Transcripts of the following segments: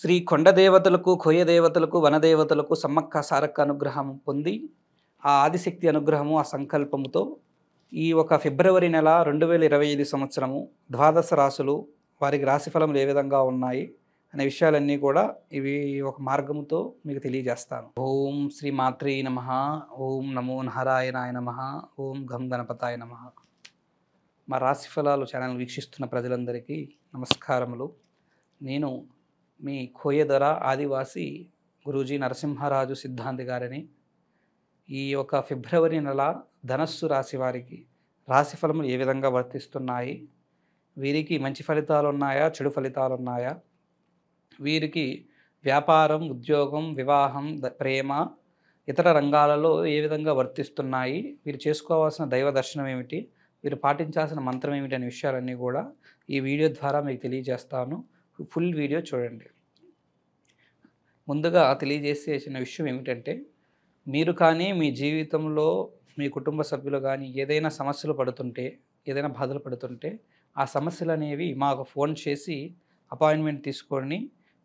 శ్రీ కొండ దేవతలకు, కోయ దేవతలకు, వనదేవతలకు సమ్మక్క సారక్క అనుగ్రహం పొంది, ఆ ఆదిశక్తి అనుగ్రహము, ఆ సంకల్పముతో ఈ ఒక ఫిబ్రవరి నెల 2025 సంవత్సరము ద్వాదశ రాశులు వారికి రాశిఫలములు ఏ విధంగా ఉన్నాయి అనే విషయాలన్నీ కూడా ఇవి ఒక మార్గముతో మీకు తెలియజేస్తాను. ఓం శ్రీ మాత్రే నమః. ఓం నమో నారాయణాయ నమః. ఓం గం గణపతాయ నమః. మా రాశిఫలాలు ఛానల్ వీక్షిస్తున్న ప్రజలందరికీ నమస్కారములు. నేను మీ కోయదొర ఆదివాసి గురూజీ నరసింహరాజు సిద్ధాంతి గారిని. ఈ యొక్క ఫిబ్రవరి నెల ధనస్సు రాశి వారికి రాశి ఫలములు ఏ విధంగా వర్తిస్తున్నాయి, వీరికి మంచి ఫలితాలు ఉన్నాయా, చెడు ఫలితాలు ఉన్నాయా, వీరికి వ్యాపారం, ఉద్యోగం, వివాహం, ప్రేమ, ఇతర రంగాలలో ఏ విధంగా వర్తిస్తున్నాయి, వీరు చేసుకోవాల్సిన దైవ దర్శనం ఏమిటి, వీరు పాటించాల్సిన మంత్రం ఏమిటి అనే విషయాలన్నీ కూడా ఈ వీడియో ద్వారా మీకు తెలియజేస్తాను. ఫుల్ వీడియో చూడండి. ముందుగా తెలియజేసేసిన విషయం ఏమిటంటే, మీరు కానీ మీ జీవితంలో మీ కుటుంబ సభ్యులు కానీ ఏదైనా సమస్యలు పడుతుంటే, ఏదైనా బాధలు పడుతుంటే, ఆ సమస్యలు అనేవి మాకు ఫోన్ చేసి అపాయింట్మెంట్ తీసుకొని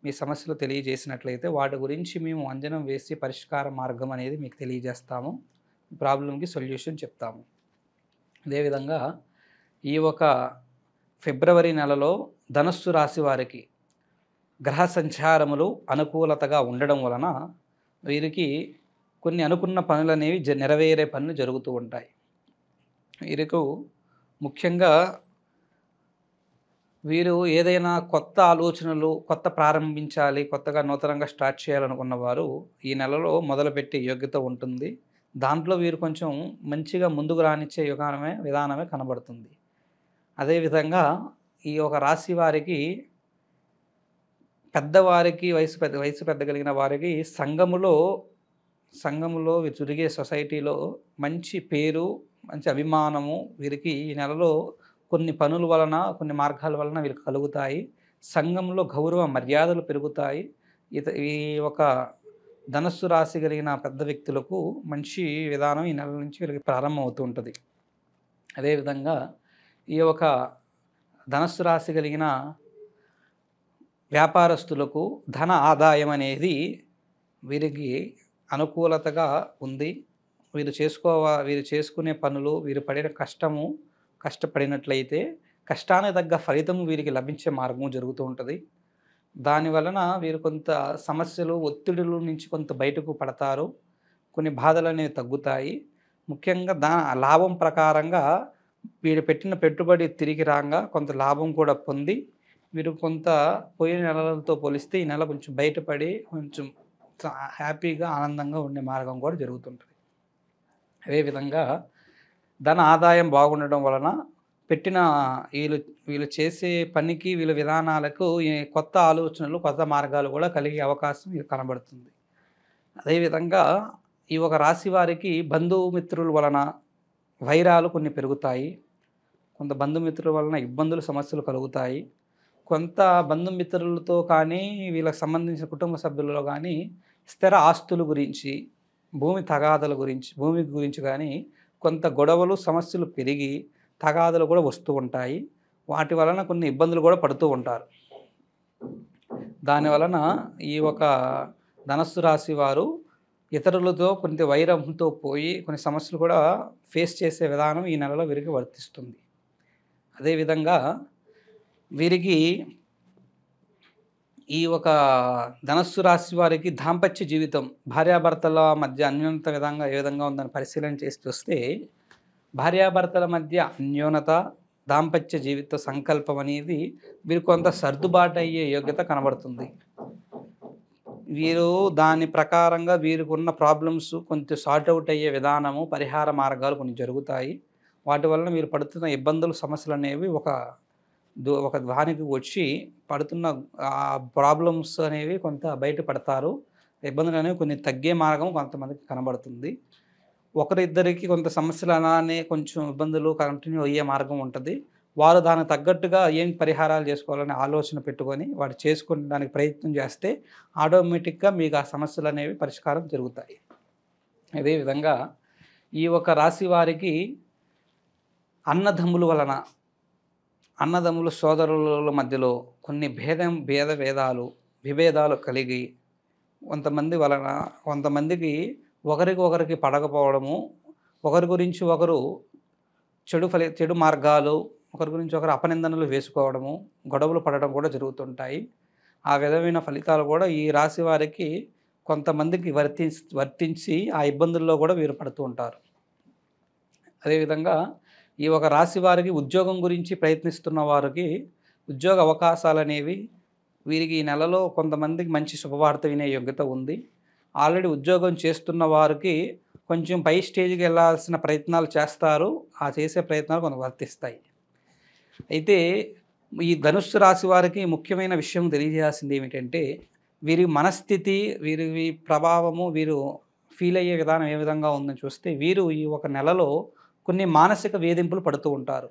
మీ సమస్యలు తెలియజేసినట్లయితే వాటి గురించి మేము అంజనం వేసి పరిష్కార మార్గం అనేది మీకు తెలియజేస్తాము. ప్రాబ్లంకి సొల్యూషన్ చెప్తాము. అదేవిధంగా ఈ ఒక ఫిబ్రవరి నెలలో ధనస్సు రాశి వారికి గ్రహ సంచారములు అనుకూలతగా ఉండడం వలన వీరికి కొన్ని అనుకున్న పనులు అనేవి నెరవేరే పనులు జరుగుతూ ఉంటాయి. వీరికి ముఖ్యంగా వీరు ఏదైనా కొత్త ఆలోచనలు, కొత్త ప్రారంభించాలి, కొత్తగా నూతనంగా స్టార్ట్ చేయాలనుకున్న వారు ఈ నెలలో మొదలుపెట్టే యోగ్యత ఉంటుంది. దాంట్లో వీరు కొంచెం మంచిగా ముందుకు రానిచ్చే విధానమే కనబడుతుంది. అదేవిధంగా ఈ ఒక రాశి వారికి పెద్దవారికి వయసు పెద్దగలిగిన వారికి సంఘములో తిరిగే సొసైటీలో మంచి పేరు, మంచి అభిమానము వీరికి ఈ నెలలో కొన్ని పనుల వలన, కొన్ని మార్గాల వలన వీరికి కలుగుతాయి. సంఘంలో గౌరవ మర్యాదలు పెరుగుతాయి. ఈ ఒక ధనస్సు రాశి కలిగిన పెద్ద వ్యక్తులకు మంచి విధానం ఈ నెల నుంచి వీరికి ప్రారంభం అవుతూ ఉంటుంది. అదేవిధంగా ఈ ఒక ధనస్సు రాశి కలిగిన వ్యాపారస్తులకు ధన ఆదాయం అనేది వీరికి అనుకూలతగా ఉంది. వీరు చేసుకునే పనులు, వీరు పడిన కష్టపడినట్లయితే కష్టానికి తగ్గ ఫలితం వీరికి లభించే మార్గం జరుగుతూ ఉంటుంది. దానివలన వీరు కొంత సమస్యలు, ఒత్తిడుల నుంచి కొంత బయటకు పడతారు. కొన్ని బాధలు అనేవి తగ్గుతాయి. ముఖ్యంగా లాభం ప్రకారంగా వీరు పెట్టిన పెట్టుబడి తిరిగి రాగా కొంత లాభం కూడా పొంది వీరు కొంత పోయిన నెలలతో పోలిస్తే ఈ నెల కొంచెం బయటపడి కొంచెం హ్యాపీగా, ఆనందంగా ఉండే మార్గం కూడా జరుగుతుంటుంది. అదేవిధంగా ధన ఆదాయం బాగుండడం వలన పెట్టిన వీళ్ళు చేసే పనికి, వీళ్ళ విధానాలకు కొత్త ఆలోచనలు, కొత్త మార్గాలు కూడా కలిగే అవకాశం కనబడుతుంది. అదేవిధంగా ఈ ఒక రాశి వారికి బంధుమిత్రుల వలన వైరాలు కొన్ని పెరుగుతాయి. కొంత బంధుమిత్రుల వలన ఇబ్బందులు, సమస్యలు కలుగుతాయి. కొంత బంధుమిత్రులతో కానీ, వీళ్ళకి సంబంధించిన కుటుంబ సభ్యులలో కానీ స్థిర ఆస్తుల గురించి, భూమి తగాదల గురించి, భూమి గురించి కానీ కొంత గొడవలు, సమస్యలు పెరిగి తగాదలు కూడా వస్తూ ఉంటాయి. వాటి వలన కొన్ని ఇబ్బందులు కూడా పడుతూ ఉంటారు. దానివలన ఈ ఒక ధనస్సు రాశి వారు ఇతరులతో కొంత వైరంతో పోయి కొన్ని సమస్యలు కూడా ఫేస్ చేసే విధానం ఈ నెలలో వీరికి వర్తిస్తుంది. అదేవిధంగా వీరికి ఈ ఒక ధనస్సు రాశి వారికి దాంపత్య జీవితం, భార్యాభర్తల మధ్య అన్యోన్యత ఏ విధంగా ఉందని పరిశీలన చేసి చూస్తే, భార్యాభర్తల మధ్య అన్యోన్యత, దాంపత్య జీవిత సంకల్పం అనేది వీరు కొంత సర్దుబాటు అయ్యే యోగ్యత కనబడుతుంది. వీరు దాని ప్రకారంగా వీరికున్న ప్రాబ్లమ్స్ కొంచెం సార్ట్ అవుట్ అయ్యే విధానము, పరిహార మార్గాలు కొన్ని జరుగుతాయి. వాటి వలన మీరు పడుతున్న ఇబ్బందులు, సమస్యలు అనేవి ఒక దానికి వచ్చి పడుతున్న ప్రాబ్లమ్స్ అనేవి కొంత బయటపడతారు. ఇబ్బందులు అనేవి కొన్ని తగ్గే మార్గం కొంతమందికి కనబడుతుంది. ఒకరిద్దరికి కొంత సమస్యలు అలానే కొంచెం ఇబ్బందులు కంటిన్యూ అయ్యే మార్గం ఉంటుంది. వారు దానికి తగ్గట్టుగా ఏం పరిహారాలు చేసుకోవాలని ఆలోచన పెట్టుకొని వారు చేసుకోవడానికి ప్రయత్నం చేస్తే ఆటోమేటిక్గా మీకు ఆ సమస్యలు అనేవి పరిష్కారం జరుగుతాయి. అదేవిధంగా ఈ ఒక రాశి వారికి అన్నదమ్ముల సోదరుల మధ్యలో కొన్ని భేదాలు, విభేదాలు కలిగి కొంతమందికి ఒకరికి పడకపోవడము, ఒకరి గురించి ఒకరు చెడు మార్గాలు, ఒకరి గురించి ఒకరు అపనిందనలు వేసుకోవడము, గొడవలు పడడం కూడా జరుగుతుంటాయి. ఆ విధమైన ఫలితాలు కూడా ఈ రాశి వారికి కొంతమందికి వర్తించి ఆ ఇబ్బందుల్లో కూడా వీరు పడుతూ ఉంటారు. అదేవిధంగా ఈ ఒక రాశి వారికి ఉద్యోగం గురించి ప్రయత్నిస్తున్న వారికి ఉద్యోగ అవకాశాలనేవి వీరికి ఈ నెలలో కొంతమందికి మంచి శుభవార్త వినే యోగ్యత ఉంది. ఆల్రెడీ ఉద్యోగం చేస్తున్న వారికి కొంచెం పై స్టేజ్కి వెళ్ళాల్సిన ప్రయత్నాలు చేస్తారు. ఆ చేసే ప్రయత్నాలు కొంత వర్తిస్తాయి. అయితే ఈ ధనుస్సు రాశి వారికి ముఖ్యమైన విషయం తెలియజేయాల్సింది ఏమిటంటే, వీరి మనస్థితి, వీరి ప్రభావము, వీరు ఫీల్ అయ్యే విధానం ఏ విధంగా ఉందని చూస్తే, వీరు ఈ ఒక నెలలో కొన్ని మానసిక వేధింపులు పడుతూ ఉంటారు.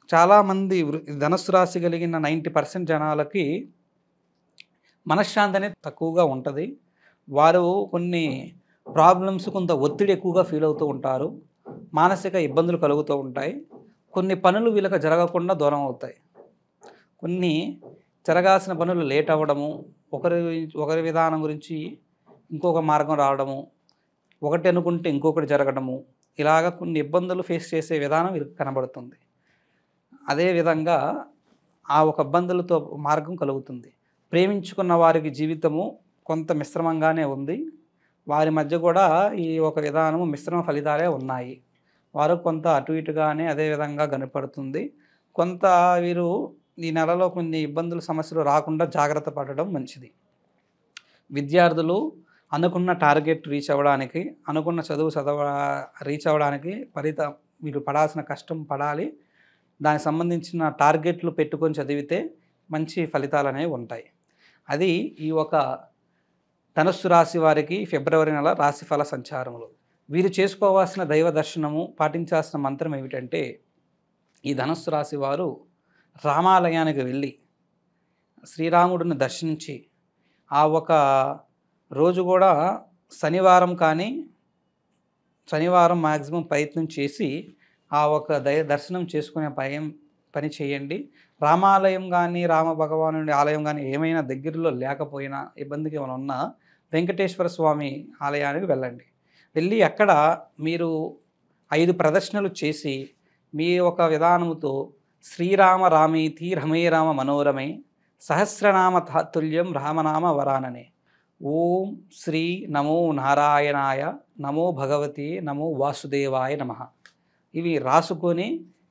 చాలామంది ధనుస్సు రాశి కలిగిన 90% జనాలకి మనశ్శాంతి అనేది తక్కువగా ఉంటుంది. వారు కొన్ని ప్రాబ్లమ్స్, కొంత ఒత్తిడి ఎక్కువగా ఫీల్ అవుతూ ఉంటారు. మానసిక ఇబ్బందులు కలుగుతూ ఉంటాయి. కొన్ని పనులు వీళ్ళకి జరగకుండా దూరం అవుతాయి. కొన్ని జరగాల్సిన పనులు లేట్ అవ్వడము, ఒకరి విధానం గురించి ఇంకొక మార్గం రావడము, ఒకటి అనుకుంటే ఇంకొకటి జరగడము, ఇలాగ కొన్ని ఇబ్బందులు ఫేస్ చేసే విధానం వీరికి కనబడుతుంది. అదేవిధంగా ఆ ఒక ఇబ్బందులతో మార్గం కలుగుతుంది. ప్రేమించుకున్న వారికి జీవితము కొంత మిశ్రమంగానే ఉంది. వారి మధ్య కూడా ఈ ఒక విధానము మిశ్రమ ఫలితాలే ఉన్నాయి. వారు కొంత అటు ఇటుగానే అదే విధంగా కనపడుతుంది. కొంత వీరు ఈ నెలలో కొన్ని ఇబ్బందులు, సమస్యలు రాకుండా జాగ్రత్త పడడం మంచిది. విద్యార్థులు అనుకున్న టార్గెట్ రీచ్ అవ్వడానికి, అనుకున్న చదువు రీచ్ అవ్వడానికి వీరు పడాల్సిన కష్టం పడాలి. దానికి సంబంధించిన టార్గెట్లు పెట్టుకొని చదివితే మంచి ఫలితాలు అనేవి ఉంటాయి. అది ఈ ఒక ధనుస్సు రాశి వారికి ఫిబ్రవరి నెల రాశిఫల సంచారములు. వీరు చేసుకోవాల్సిన దైవ దర్శనము, పాటించాల్సిన మంత్రం ఏమిటంటే, ఈ ధనుస్సు రాశి వారు రామాలయానికి వెళ్ళి శ్రీరాముడిని దర్శించి, ఆ ఒక రోజు కూడా శనివారం మ్యాక్సిమం ప్రయత్నం చేసి ఆ ఒక దర్శనం చేసుకునే పని చేయండి. రామాలయం కానీ, రామ భగవానుడి ఆలయం కానీ ఏమైనా దగ్గరలో లేకపోయినా, ఇబ్బందికి ఏమైనా ఉన్నా వెంకటేశ్వర స్వామి ఆలయానికి వెళ్ళండి. వెళ్ళి అక్కడ మీరు 5 ప్రదర్శనలు చేసి, మీ ఒక విధానముతో శ్రీరామ రామేతి రమే రామ మనోరమే సహస్రనామ తాతుల్యం రామనామ వరాననే ఓం శ్రీ నమో నారాయణాయ నమో భగవతి నమో వాసుదేవాయ నమః ఇవి రాసుకొని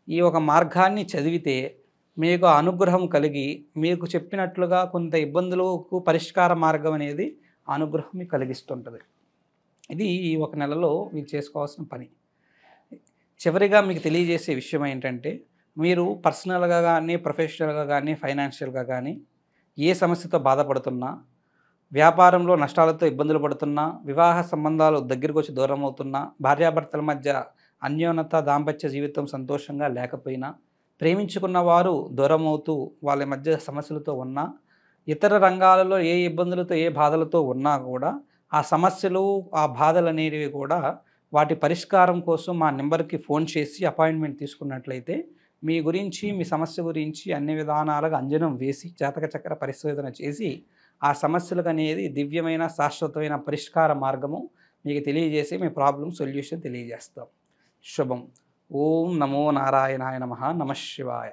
ఈ ఒక మార్గాన్ని చదివితే మీకు అనుగ్రహం కలిగి, మీకు చెప్పినట్లుగా కొంత ఇబ్బందులకు పరిష్కార మార్గం అనేది అనుగ్రహం మీకు కలిగిస్తుంటుంది. ఇది ఈ ఒక నెలలో మీరు చేసుకోవాల్సిన పని. చివరిగా మీకు తెలియజేసే విషయం ఏంటంటే, మీరు పర్సనల్గా కానీ, ప్రొఫెషనల్గా కానీ, ఫైనాన్షియల్గా కానీ ఏ సమస్యతో బాధపడుతున్నా, వ్యాపారంలో నష్టాలతో ఇబ్బందులు పడుతున్నా, వివాహ సంబంధాలు దగ్గరికి వచ్చి దూరం అవుతున్నా, భార్యాభర్తల మధ్య అన్యోన్యత, దాంపత్య జీవితం సంతోషంగా లేకపోయినా, ప్రేమించుకున్న వారు దూరం అవుతూ వాళ్ళ మధ్య సమస్యలతో ఉన్నా, ఇతర రంగాలలో ఏ ఇబ్బందులతో, ఏ బాధలతో ఉన్నా కూడా ఆ సమస్యలు, ఆ బాధలు అనేవి కూడా వాటి పరిష్కారం కోసం మా నెంబర్కి ఫోన్ చేసి అపాయింట్మెంట్ తీసుకున్నట్లయితే మీ గురించి, మీ సమస్య గురించి అన్ని విధానాలుగా అంజనం వేసి జాతక చక్ర పరిశోధన చేసి ఆ సమస్యలకు అనేది దివ్యమైన, శాశ్వతమైన పరిష్కార మార్గము మీకు తెలియజేసి మీ ప్రాబ్లం సొల్యూషన్ తెలియజేస్తాం. శుభం. ఓం నమో నారాయణాయ నమః. నమః శివాయ.